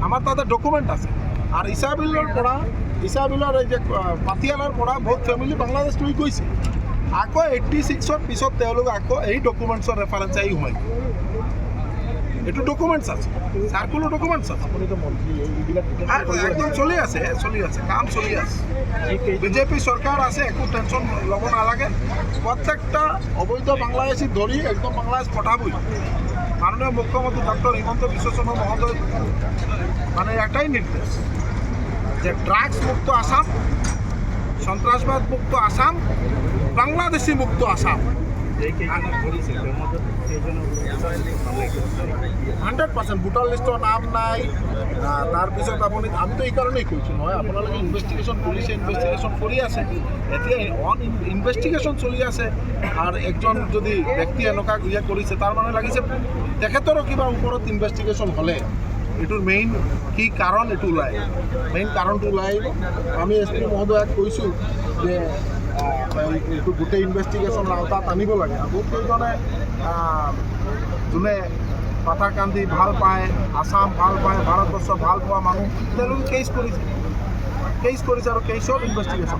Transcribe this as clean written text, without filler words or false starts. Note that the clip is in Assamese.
আমাৰ তাতে ডকুমেন্ট আছে আৰ ইসাবিলৰ এই যে পাতিয়ালাৰ পৰা বহুত ফেমিলি বাংলাদেশ লৈ গৈছে আকৌ 86ৰ পিছত তেওঁলোক আকৌ এই ডকুমেণ্টছৰ ৰেফাৰেঞ্চ আহি সোমাই এইটো ডকুমেণ্টছ আছে চাৰ্কুলাৰ ডকুমেণ্টছ আছে একদম চলি আছে কাম চলি আছে বিজেপি চৰকাৰ আছে একো টেনশ্যন ল'ব নালাগে প্ৰত্যেকটা অবৈধ বাংলাদেশী ধৰি একদম বাংলাদেশ পঠাবই মাননীয় মুখ্যমন্ত্রী ডক্টর হিমন্ত বিশ্ব শর্মা মহোদয় মানে একটাই নির্দেশ যে ড্রাগস মুক্ত আসাম সন্ত্রাসবাদ মুক্ত আসাম বাংলাদেশি মুক্ত আসাম 100% ভোটাৰ লিষ্টৰ নাম নাই তাৰপিছত আপুনি আমিতো এই কাৰণেই কৈছোঁ নহয় আপোনালোকে ইনভেষ্টিগেশ্যন পুলিচে ইনভেষ্টিগেশ্যন কৰি আছে এতিয়া অন ইনভেষ্টিগেশ্যন চলি আছে আৰু একজন যদি ব্যক্তি এনেকুৱা ইয়ে কৰিছে তাৰ মানে লাগিছে তেখেতৰো কিবা ওপৰত ইনভেষ্টিগেশ্যন হ'লে এইটোৰ মেইন কি কাৰণ এইটো ওলাই মেইন কাৰণটো ওলাই আহিব আমি এছ পি মহোদয়াক কৈছোঁ যে এইটো গোটেই ইনভেষ্টিগেশ্যন আওতাত আনিব লাগে বহুত কেইজনে যোনে কথা কান্দি ভাল পায় আসাম ভাল পায় ভাৰতবৰ্ষ ভাল পোৱা মানুহ তেওঁলোকে কেছ কৰিছে আৰু কেছত ইনভেষ্টিগেশ্যন